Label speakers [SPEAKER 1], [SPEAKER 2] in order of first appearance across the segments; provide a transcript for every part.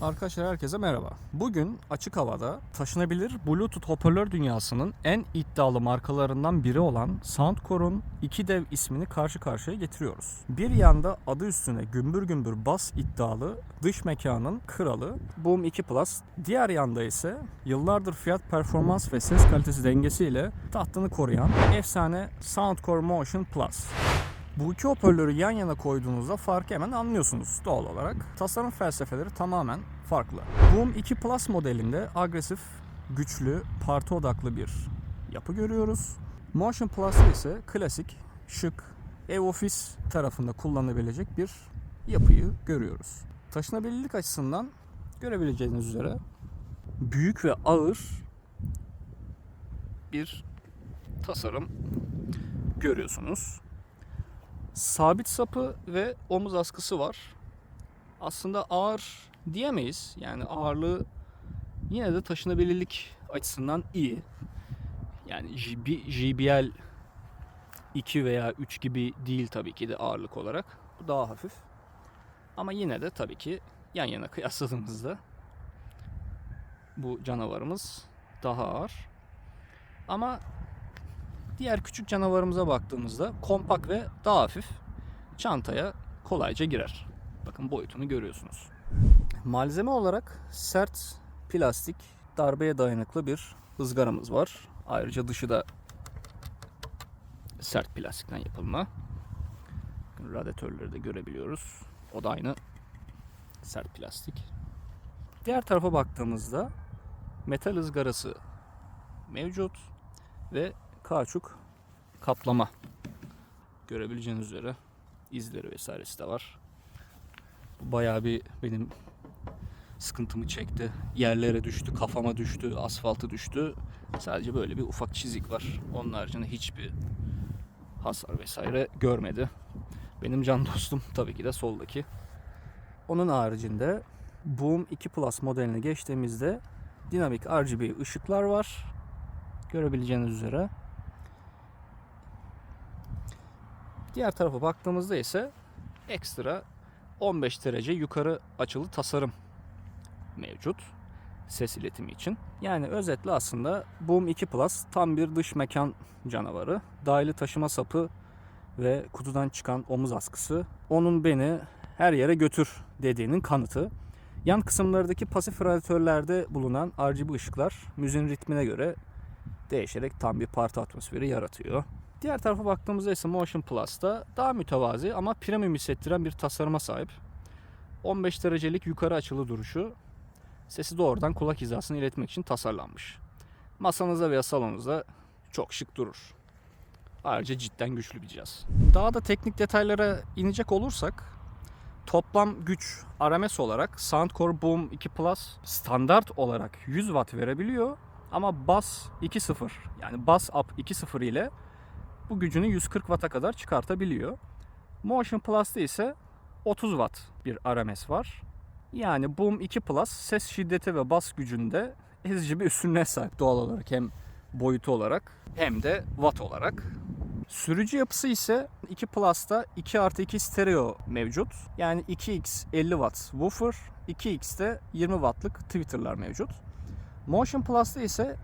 [SPEAKER 1] Arkadaşlar herkese merhaba. Bugün açık havada taşınabilir Bluetooth hoparlör dünyasının en iddialı markalarından biri olan Soundcore'un 2DEV ismini karşı karşıya getiriyoruz. Bir yanda adı üstüne gümbür gümbür bas iddialı dış mekanın kralı Boom 2 Plus, diğer yanda ise yıllardır fiyat performans ve ses kalitesi dengesiyle tahtını koruyan efsane Soundcore Motion Plus. Bu iki hoparlörü yan yana koyduğunuzda farkı hemen anlıyorsunuz doğal olarak. Tasarım felsefeleri tamamen farklı. Boom 2 Plus modelinde agresif, güçlü, parti odaklı bir yapı görüyoruz. Motion Plus'ta ise klasik, şık, ev ofis tarafında kullanılabilecek bir yapıyı görüyoruz. Taşınabilirlik açısından görebileceğiniz üzere büyük ve ağır bir tasarım görüyorsunuz. Sabit sapı ve omuz askısı var. Aslında ağır diyemeyiz. Yani ağırlığı yine de taşınabilirlik açısından iyi. Yani JBL 2 veya 3 gibi değil tabii ki de ağırlık olarak. Bu daha hafif. Ama yine de tabii ki yan yana kıyasladığımızda bu canavarımız daha ağır. Ama diğer küçük canavarımıza baktığımızda kompakt ve daha hafif, çantaya kolayca girer. Bakın boyutunu görüyorsunuz. Malzeme olarak sert plastik, darbeye dayanıklı bir ızgaramız var. Ayrıca dışı da sert plastikten yapılma. Radyatörleri de görebiliyoruz. O da aynı sert plastik. Diğer tarafa baktığımızda metal ızgarası mevcut ve kauçuk kaplama. Görebileceğiniz üzere izleri vesairesi de var. Bu bayağı bir benim sıkıntımı çekti. Yerlere düştü, kafama düştü, asfaltı düştü. Sadece böyle bir ufak çizik var. Onun haricinde hiçbir hasar vesaire görmedi. Benim can dostum tabii ki de soldaki. Onun haricinde Boom 2 Plus modeline geçtiğimizde dinamik RGB ışıklar var. Görebileceğiniz üzere. Diğer tarafa baktığımızda ise ekstra 15 derece yukarı açılı tasarım mevcut ses iletimi için. Yani özetle aslında Boom 2 Plus tam bir dış mekan canavarı. Dahili taşıma sapı ve kutudan çıkan omuz askısı onun beni her yere götür dediğinin kanıtı. Yan kısımlardaki pasif radyatörlerde bulunan RGB ışıklar müziğin ritmine göre değişerek tam bir parti atmosferi yaratıyor. Diğer tarafa baktığımızda ise Motion Plus'ta daha mütevazi ama premium hissettiren bir tasarıma sahip. 15 derecelik yukarı açılı duruşu sesi doğrudan kulak hizasına iletmek için tasarlanmış. Masanızda veya salonunuzda çok şık durur. Ayrıca cidden güçlü bir cihaz. Daha da teknik detaylara inecek olursak toplam güç RMS olarak Soundcore Boom 2 Plus standart olarak 100 Watt verebiliyor. Ama Bass 2.0 yani Bass Up 2.0 ile bu gücünü 140 Watt'a kadar çıkartabiliyor. Motion Plus'ta ise 30 Watt bir RMS var. Yani Boom 2 Plus ses şiddeti ve bas gücünde ezici bir üstünlüğe sahip doğal olarak, hem boyutu olarak hem de watt olarak. Sürücü yapısı ise 2 Plus'ta 2+2 stereo mevcut. Yani 2x 50 Watt woofer, 2x'te 20 Watt'lık tweeter'lar mevcut. Motion Plus'ta ise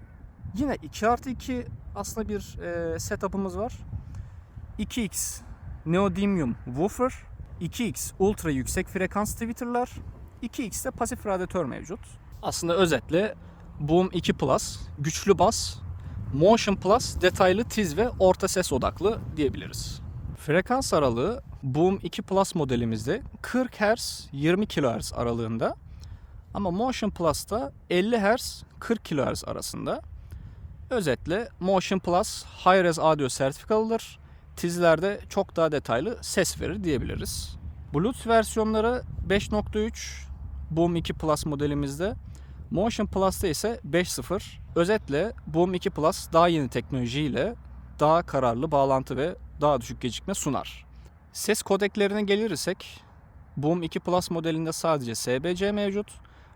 [SPEAKER 1] yine 2+2 aslında bir setup'ımız var. 2x neodymium woofer, 2x ultra yüksek frekans tweeter'lar, 2x'te pasif radyatör mevcut. Aslında özetle Boom 2 Plus güçlü bas, Motion Plus detaylı tiz ve orta ses odaklı diyebiliriz. Frekans aralığı Boom 2 Plus modelimizde 40 Hz 20 kHz aralığında. Ama Motion Plus'ta 50 Hz 40 kHz arasında. Özetle Motion Plus Hi-Res Audio sertifikalıdır. Tizlerde çok daha detaylı ses verir diyebiliriz. Bluetooth versiyonları 5.3 Boom 2 Plus modelimizde. Motion Plus'ta ise 5.0. Özetle Boom 2 Plus daha yeni teknolojiyle daha kararlı bağlantı ve daha düşük gecikme sunar. Ses kodeklerine gelirsek Boom 2 Plus modelinde sadece SBC mevcut.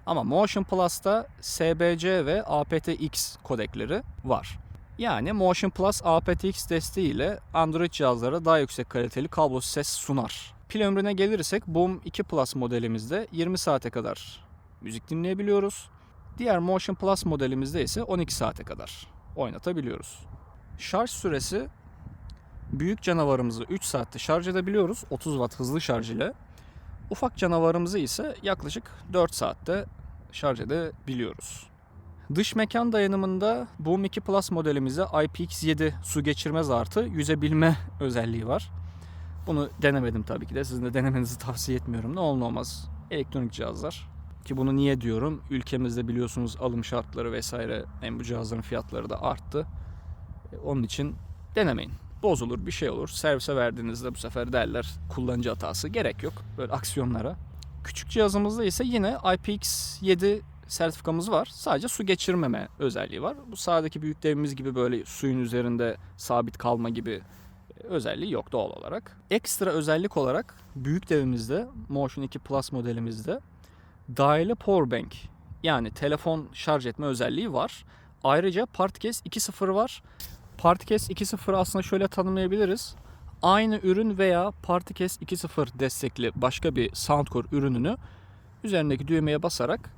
[SPEAKER 1] Ama Motion Plus'ta SBC ve aptX kodekleri var. Yani Motion Plus aptX desteğiyle Android cihazlara daha yüksek kaliteli kablosuz ses sunar. Pil ömrüne gelirsek Boom 2 Plus modelimizde 20 saate kadar müzik dinleyebiliyoruz. Diğer Motion Plus modelimizde ise 12 saate kadar oynatabiliyoruz. Şarj süresi, büyük canavarımızı 3 saatte şarj edebiliyoruz 30 Watt hızlı şarj ile. Ufak canavarımızı ise yaklaşık 4 saatte şarj edebiliyoruz. Dış mekan dayanımında Boom 2 Plus modelimizde IPX7 su geçirmez artı yüzebilme özelliği var. Bunu denemedim tabii ki de. Sizin de denemenizi tavsiye etmiyorum. Ne olur ne olmaz elektronik cihazlar. Ki bunu niye diyorum? Ülkemizde biliyorsunuz alım şartları vesaire, hem bu cihazların fiyatları da arttı. Onun için denemeyin. Bozulur, bir şey olur. Servise verdiğinizde bu sefer derler kullanıcı hatası. Gerek yok böyle aksiyonlara. Küçük cihazımızda ise yine IPX7 sertifikamız var. Sadece su geçirmeme özelliği var. Bu sağdaki büyük devimiz gibi böyle suyun üzerinde sabit kalma gibi özelliği yok doğal olarak. Ekstra özellik olarak büyük devimizde, Motion 2 Plus modelimizde dahili powerbank, yani telefon şarj etme özelliği var. Ayrıca Particast 2.0 var. Particast 2.0'ı aslında şöyle tanımlayabiliriz. Aynı ürün veya Particast 2.0 destekli başka bir Soundcore ürününü üzerindeki düğmeye basarak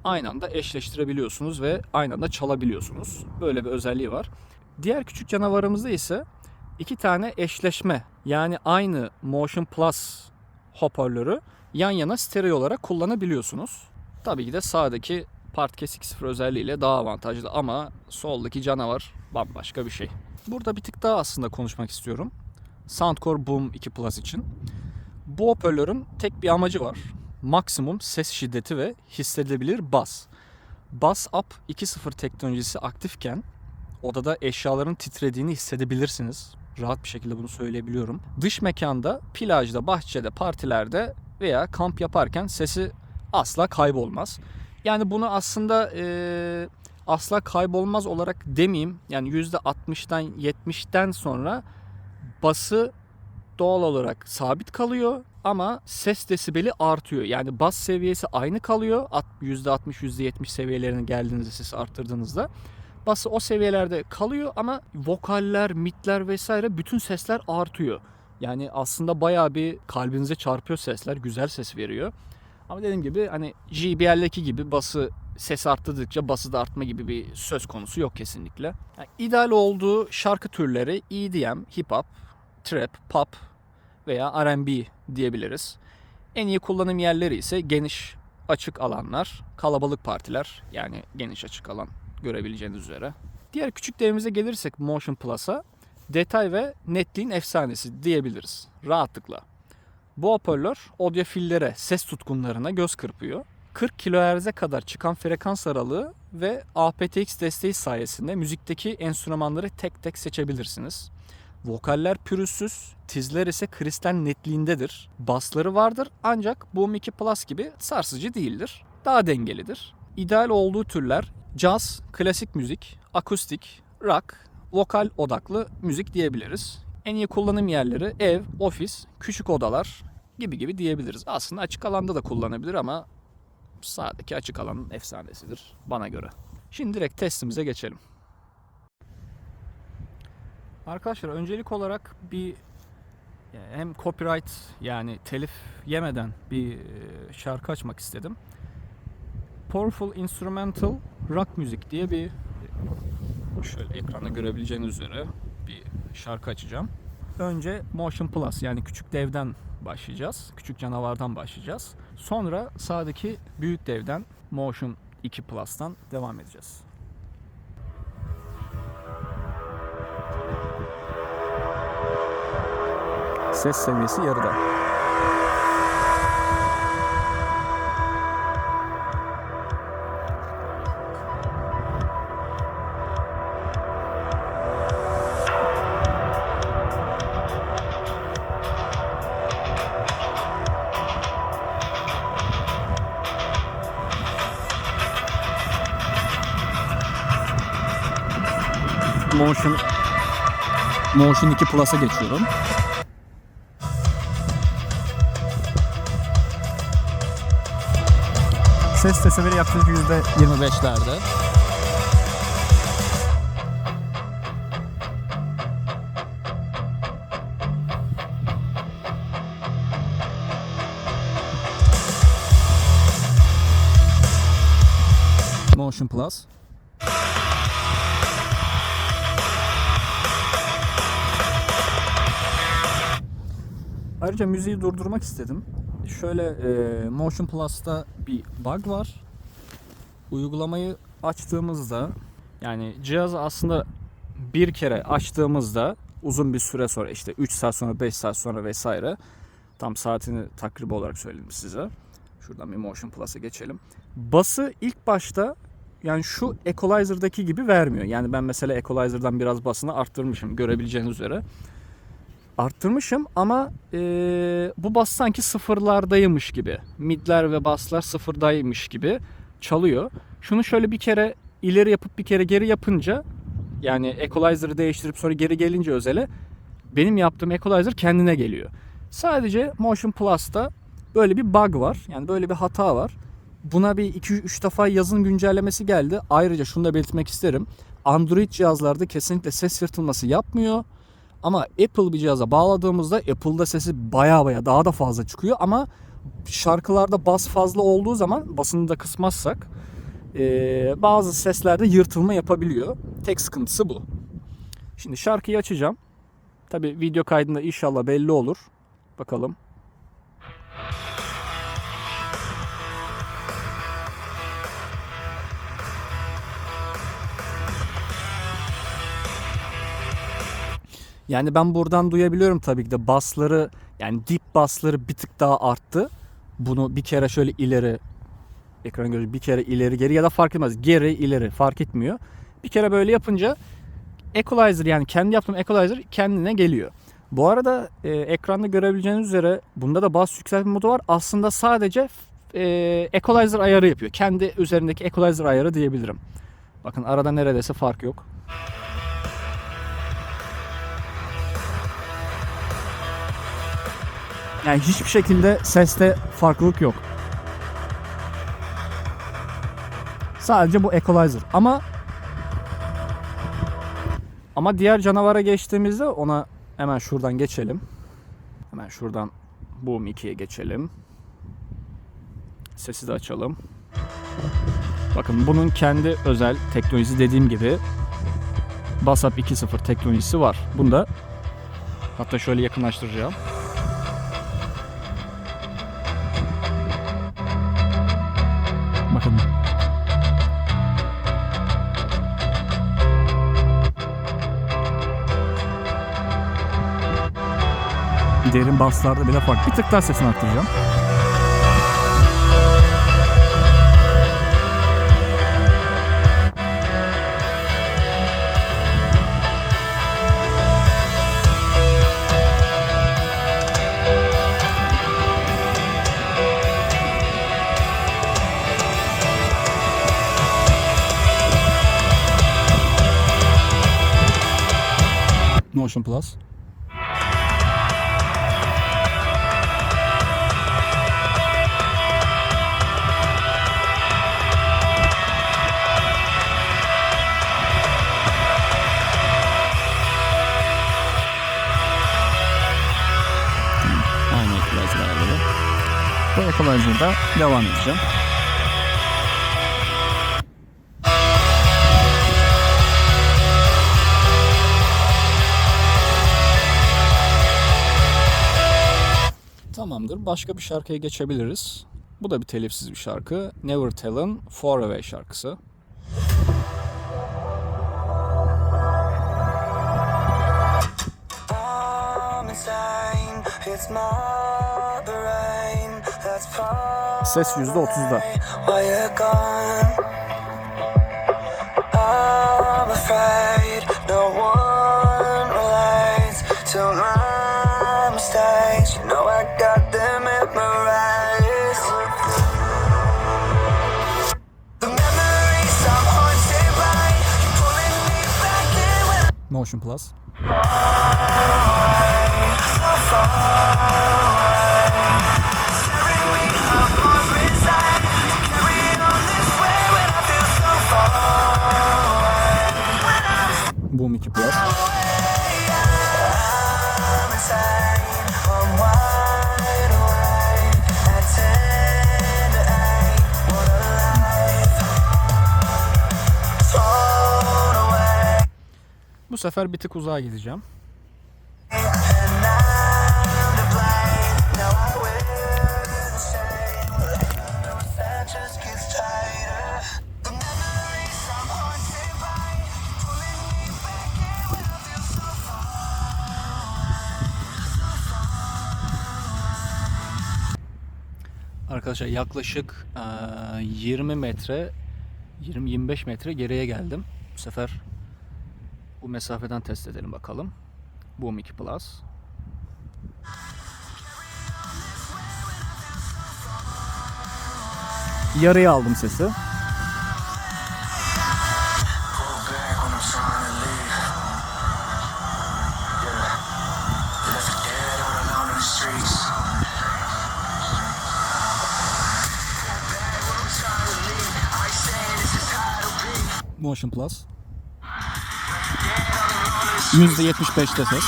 [SPEAKER 1] aynı anda eşleştirebiliyorsunuz ve aynı anda çalabiliyorsunuz. Böyle bir özelliği var. Diğer küçük canavarımızda ise 2 tane eşleşme, yani aynı Motion Plus hoparlörü yan yana stereo olarak kullanabiliyorsunuz. Tabii ki de sağdaki Particast 2.0 özelliğiyle daha avantajlı ama soldaki canavar bambaşka bir şey. Burada bir tık daha aslında konuşmak istiyorum Soundcore Boom 2 Plus için. Bu hoparlörün tek bir amacı var. Maksimum ses şiddeti ve hissedilebilir bas. Bass Up 2.0 teknolojisi aktifken odada eşyaların titrediğini hissedebilirsiniz. Rahat bir şekilde bunu söyleyebiliyorum. Dış mekanda, plajda, bahçede, partilerde veya kamp yaparken sesi asla kaybolmaz. Yani bunu aslında asla kaybolmaz olarak demeyeyim. Yani %60'dan 70'ten sonra bası doğal olarak sabit kalıyor ama ses desibeli artıyor. Yani bas seviyesi aynı kalıyor. %60, %70 seviyelerine geldiğinizde, sesi arttırdığınızda bası o seviyelerde kalıyor ama vokaller, midler vesaire bütün sesler artıyor. Yani aslında bayağı bir kalbinize çarpıyor sesler, güzel ses veriyor. Ama dediğim gibi hani JBL'deki gibi bası ses arttırdıkça bası da artma gibi bir söz konusu yok kesinlikle. Yani ideal olduğu şarkı türleri EDM, hip hop, trap, pop veya R&B diyebiliriz. En iyi kullanım yerleri ise geniş açık alanlar, kalabalık partiler, yani geniş açık alan görebileceğiniz üzere. Diğer küçük devimize gelirsek Motion Plus'a, detay ve netliğin efsanesi diyebiliriz rahatlıkla. Bu hoparlör odyofillere, ses tutkunlarına göz kırpıyor. 40 kHz'e kadar çıkan frekans aralığı ve aptX desteği sayesinde müzikteki enstrümanları tek tek seçebilirsiniz. Vokaller pürüzsüz, tizler ise kristal netliğindedir. Basları vardır ancak Boom 2 Plus gibi sarsıcı değildir. Daha dengelidir. İdeal olduğu türler caz, klasik müzik, akustik, rock, vokal odaklı müzik diyebiliriz. En iyi kullanım yerleri ev, ofis, küçük odalar gibi diyebiliriz. Aslında açık alanda da kullanabilir ama sağdaki açık alanın efsanesidir bana göre. Şimdi direkt testimize geçelim. Arkadaşlar öncelik olarak bir hem copyright, yani telif yemeden bir şarkı açmak istedim. Powerful Instrumental Rock Music diye bir, şöyle ekranda görebileceğiniz üzere bir şarkı açacağım. Önce Motion Plus, yani küçük devden başlayacağız. Küçük canavardan başlayacağız. Sonra sağdaki büyük devden Motion 2 Plus'tan devam edeceğiz. Ses seviyesi yarıda. Motion 2 Plus'a geçiyorum. Ses desibeli yaklaşık %25'lerde. Motion Plus. Ayrıca müziği durdurmak istedim. Şöyle Motion Plus'ta bir bug var. Uygulamayı açtığımızda, yani cihazı aslında bir kere açtığımızda uzun bir süre sonra, işte 3 saat sonra, 5 saat sonra vesaire, tam saatini takribi olarak söyleyeyim size. Şuradan bir Motion Plus'a geçelim. Bası ilk başta yani şu Equalizer'daki gibi vermiyor. Yani ben mesela Equalizer'dan biraz basını arttırmışım, görebileceğiniz üzere. Arttırmışım ama bu bas sanki sıfırlardaymış gibi. Midler ve baslar sıfırdaymış gibi çalıyor. Şunu şöyle bir kere ileri yapıp bir kere geri yapınca, yani Equalizer'ı değiştirip sonra geri gelince özele, benim yaptığım Equalizer kendine geliyor. Sadece Motion Plus'ta böyle bir bug var. Yani böyle bir hata var. Buna bir 2-3 defa yazın güncellemesi geldi. Ayrıca şunu da belirtmek isterim. Android cihazlarda kesinlikle ses yırtılması yapmıyor. Ama Apple bir cihaza bağladığımızda Apple'da sesi baya daha da fazla çıkıyor. Ama şarkılarda bas fazla olduğu zaman, basını da kısmazsak, bazı seslerde yırtılma yapabiliyor. Tek sıkıntısı bu. Şimdi şarkıyı açacağım. Tabi video kaydında inşallah belli olur. Bakalım. Yani ben buradan duyabiliyorum tabii ki de basları, yani dip basları bir tık daha arttı. Bunu bir kere şöyle ileri, ekran görüntüsü bir kere ileri geri ya da fark etmez, geri ileri fark etmiyor. Bir kere böyle yapınca Equalizer, yani kendi yaptığım Equalizer kendine geliyor. Bu arada ekranda görebileceğiniz üzere bunda da bas yükseltme modu var. Aslında sadece Equalizer ayarı yapıyor. Kendi üzerindeki Equalizer ayarı diyebilirim. Bakın arada neredeyse fark yok. Yani hiçbir şekilde seste farklılık yok. Sadece bu Equalizer. Ama diğer canavara geçtiğimizde, ona hemen şuradan geçelim. Hemen şuradan Boom 2'ye geçelim. Sesi de açalım. Bakın bunun kendi özel teknolojisi, dediğim gibi Bass-Up 2.0 teknolojisi var. Bunda hatta şöyle yakınlaştıracağım. Bakın. Derin basslarda bile fark. Bir tık daha sesini arttıracağım. Motion Plus. Aynı Equalizer ayarları. Bu Equalizer'da devam edeceğim. Tamamdır. Başka bir şarkıya geçebiliriz. Bu da bir telifsiz bir şarkı. Never Tell'ın Far Away şarkısı. Ses %30'da. Motion Plus. Boom 2 Plus. sefer bir tık uzağa gideceğim. Arkadaşlar yaklaşık 20 metre 20-25 metre geriye geldim. Bu sefer bu mesafeden test edelim bakalım. Boom 2 Plus. Yarıya aldım sesi. Motion Plus. %75'te ses.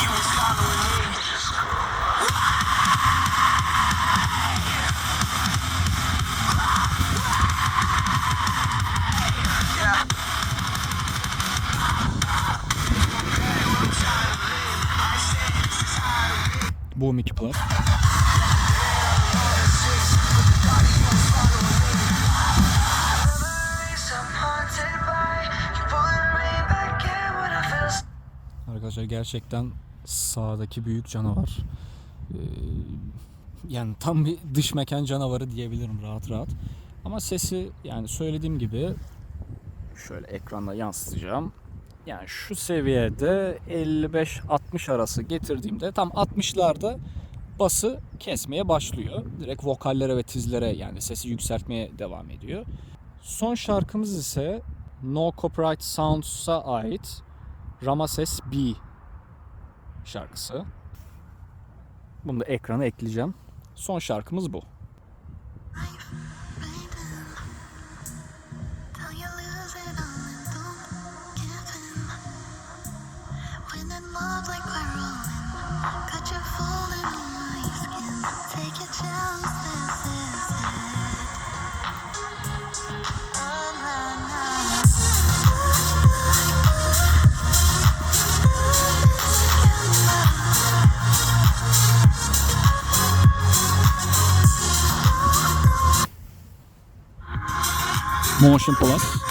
[SPEAKER 1] Boom 2 Plus. Arkadaşlar gerçekten sağdaki büyük canavar. Yani tam bir dış mekan canavarı diyebilirim rahat rahat. Ama sesi yani söylediğim gibi şöyle ekranda yansıtacağım. Yani şu seviyede 55-60 arası getirdiğimde tam 60'larda bası kesmeye başlıyor. Direkt vokallere ve tizlere yani sesi yükseltmeye devam ediyor. Son şarkımız ise No Copyright Sounds'a ait Ramses B şarkısı. Bunu da ekrana ekleyeceğim. Son şarkımız bu. Motion Plus.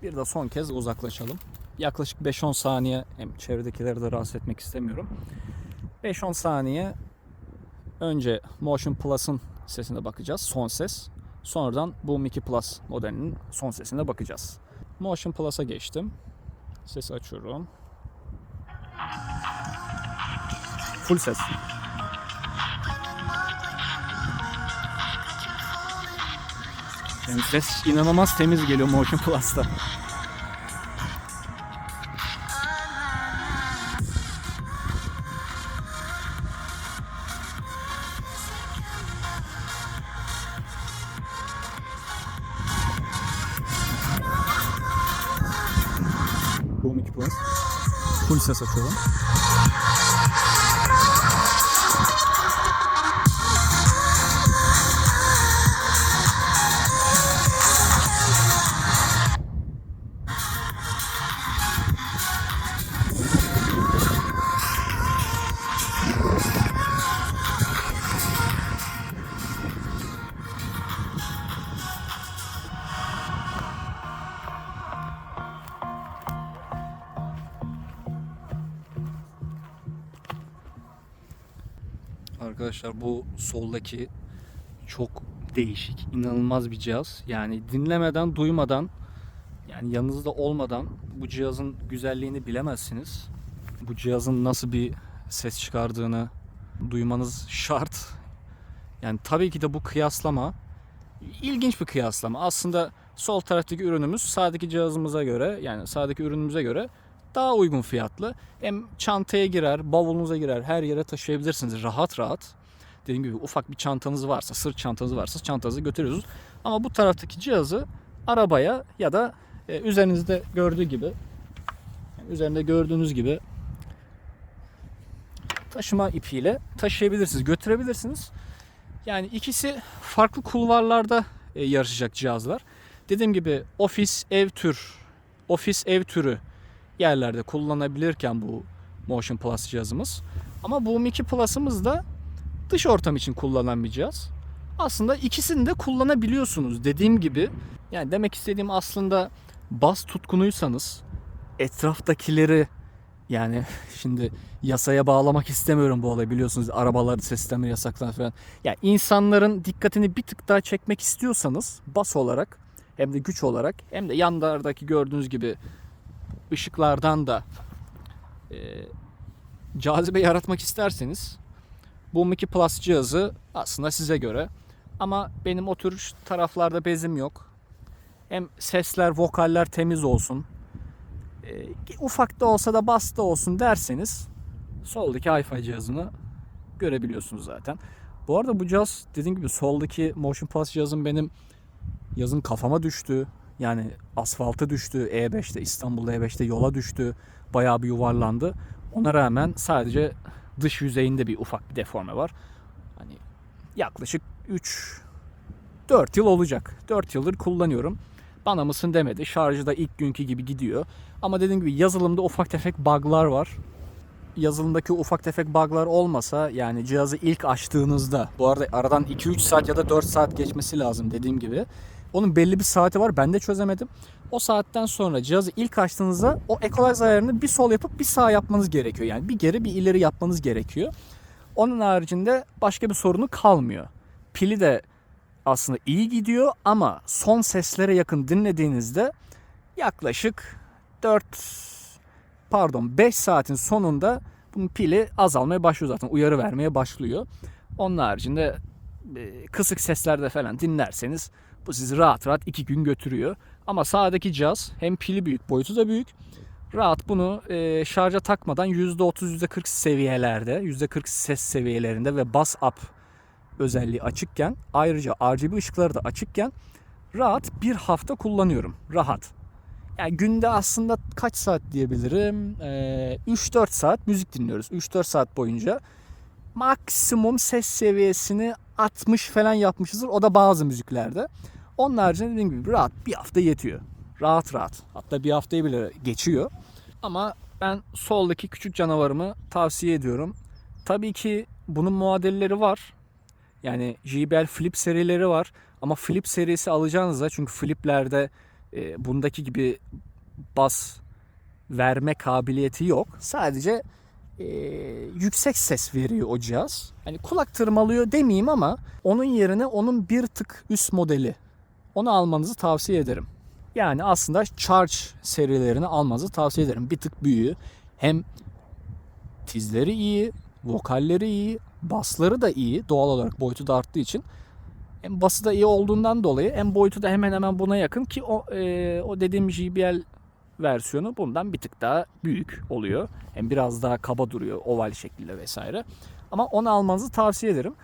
[SPEAKER 1] Bir de son kez uzaklaşalım. Yaklaşık 5-10 saniye, hem çevredekileri de rahatsız etmek istemiyorum. 5-10 saniye önce Motion Plus'ın sesine bakacağız, son ses. Sonradan Boom 2 Plus modelinin son sesine bakacağız. Motion Plus'a geçtim. Sesi açıyorum. Full ses. Yani ses inanılmaz temiz geliyor Motion Plus'ta. Boom 2 Plus. Full ses açıyorum. Arkadaşlar bu soldaki çok değişik, inanılmaz bir cihaz. Yani dinlemeden, duymadan Yani yanınızda olmadan bu cihazın güzelliğini bilemezsiniz. Bu cihazın nasıl bir ses çıkardığını duymanız şart. Yani tabii ki de bu kıyaslama ilginç bir kıyaslama. Aslında sol taraftaki ürünümüz sağdaki cihazımıza göre, yani sağdaki ürünümüze göre daha uygun fiyatlı. Hem çantaya girer, bavulunuza girer, her yere taşıyabilirsiniz rahat rahat. Dediğim gibi ufak bir çantanız varsa, sırt çantanız varsa çantanızı götürüyorsunuz. Ama bu taraftaki cihazı arabaya ya da üzerinizde gördüğü gibi, yani üzerinde gördüğünüz gibi taşıma ipiyle taşıyabilirsiniz, götürebilirsiniz. Yani ikisi farklı kulvarlarda yarışacak cihazlar. Dediğim gibi ofis ev türü yerlerde kullanabilirken bu Motion Plus cihazımız. Ama Boom 2 Plus'ımız da dış ortam için kullanılan bir cihaz. Aslında ikisini de kullanabiliyorsunuz. Dediğim gibi, yani demek istediğim aslında bas tutkunuysanız etraftakileri, yani şimdi yasaya bağlamak istemiyorum bu olayı, biliyorsunuz arabalar sistemi yasaklar falan. Yani insanların dikkatini bir tık daha çekmek istiyorsanız bas olarak hem de güç olarak hem de yanlardaki gördüğünüz gibi ışıklardan da cazibe yaratmak isterseniz Boom 2 Plus cihazı aslında size göre. Ama benim o tür taraflarda bezim yok. Hem sesler, vokaller temiz olsun. Ufak da olsa da bas da olsun derseniz soldaki Hi-Fi cihazını görebiliyorsunuz zaten. Bu arada bu cihaz, dediğim gibi soldaki Motion Plus cihazım benim yazın kafama düştü. Yani asfalta düştü. E5'te, İstanbul'da E5'te yola düştü. Bayağı bir yuvarlandı. Ona rağmen sadece dış yüzeyinde bir ufak bir deforme var. Hani yaklaşık 4 yıl olacak. 4 yıldır kullanıyorum. Bana mısın demedi. Şarjı da ilk günkü gibi gidiyor. Ama dediğim gibi yazılımda ufak tefek bug'lar var. Yazılımdaki ufak tefek bug'lar olmasa, yani cihazı ilk açtığınızda, bu arada aradan 2-3 saat ya da 4 saat geçmesi lazım dediğim gibi. Onun belli bir saati var. Ben de çözemedim. O saatten sonra cihazı ilk açtığınızda o equalizer ayarını bir sol yapıp bir sağ yapmanız gerekiyor. Yani bir geri bir ileri yapmanız gerekiyor. Onun haricinde başka bir sorunu kalmıyor. Pili de aslında iyi gidiyor ama son seslere yakın dinlediğinizde yaklaşık 5 saatin sonunda bunun pili azalmaya başlıyor zaten. Uyarı vermeye başlıyor. Onun haricinde kısık seslerde falan dinlerseniz bu sizi rahat rahat 2 gün götürüyor. Ama sağdaki cihaz hem pili büyük, boyutu da büyük. Rahat bunu şarja takmadan %30, %40 seviyelerde, %40 ses seviyelerinde ve bus up özelliği açıkken, ayrıca RGB ışıkları da açıkken rahat bir hafta kullanıyorum. Rahat. Yani günde aslında kaç saat diyebilirim? 3-4 saat müzik dinliyoruz. 3-4 saat boyunca. Maksimum ses seviyesini 60 falan yapmışızdır. O da bazı müziklerde. Onun haricinde dediğim gibi rahat bir hafta yetiyor. Rahat rahat. Hatta bir haftayı bile geçiyor. Ama ben soldaki küçük canavarımı tavsiye ediyorum. Tabii ki bunun muadilleri var. Yani JBL Flip serileri var. Ama Flip serisi alacağınızda, çünkü Flip'lerde bundaki gibi bas verme kabiliyeti yok. Sadece yüksek ses veriyor o cihaz. Hani kulak tırmalıyor demeyeyim ama onun yerine onun bir tık üst modeli. Onu almanızı tavsiye ederim. Yani aslında Charge serilerini almanızı tavsiye ederim. Bir tık büyüğü. Hem tizleri iyi, vokalleri iyi, basları da iyi. Doğal olarak boyutu da arttığı için. Hem bası da iyi olduğundan dolayı hem boyutu da hemen hemen buna yakın ki o dediğim JBL versiyonu bundan bir tık daha büyük oluyor. Hem biraz daha kaba duruyor, oval şeklinde vesaire. Ama onu almanızı tavsiye ederim.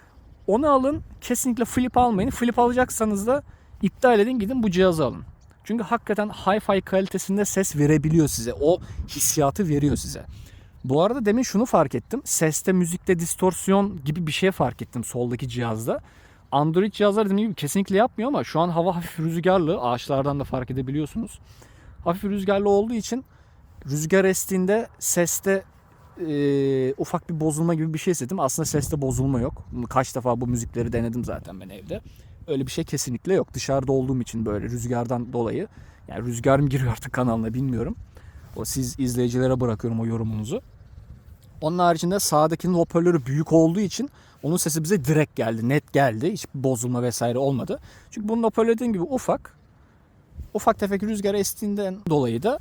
[SPEAKER 1] Onu alın, kesinlikle Flip almayın. Flip alacaksanız da iptal edin, gidin bu cihazı alın. Çünkü hakikaten hi-fi kalitesinde ses verebiliyor size. O hissiyatı veriyor size. Bu arada demin şunu fark ettim. Seste, müzikte distorsiyon gibi bir şey fark ettim soldaki cihazda. Android cihazlar dediğim gibi kesinlikle yapmıyor ama şu an hava hafif rüzgarlı. Ağaçlardan da fark edebiliyorsunuz. Hafif rüzgarlı olduğu için rüzgar estiğinde seste ufak bir bozulma gibi bir şey hissettim. Aslında seste bozulma yok. Kaç defa bu müzikleri denedim zaten ben evde. Öyle bir şey kesinlikle yok. Dışarıda olduğum için böyle rüzgardan dolayı. Yani rüzgar mı giriyor artık kanalına bilmiyorum. O siz izleyicilere bırakıyorum o yorumunuzu. Onun haricinde sağdakinin hoparlörü büyük olduğu için onun sesi bize direkt geldi, net geldi. Hiç bozulma vesaire olmadı. Çünkü bunun hoparlörü dediğim gibi ufak. ufak tefek rüzgar estiğinden dolayı da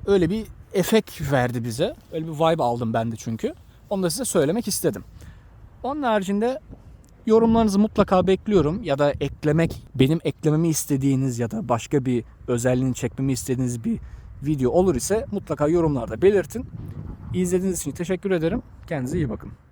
[SPEAKER 1] öyle bir efekt verdi bize. Öyle bir vibe aldım ben de çünkü. Onu da size söylemek istedim. Onun haricinde yorumlarınızı mutlaka bekliyorum. Ya da benim eklememi istediğiniz ya da başka bir özelliğini çekmemi istediğiniz bir video olur ise mutlaka yorumlarda belirtin. İzlediğiniz için teşekkür ederim. Kendinize iyi bakın.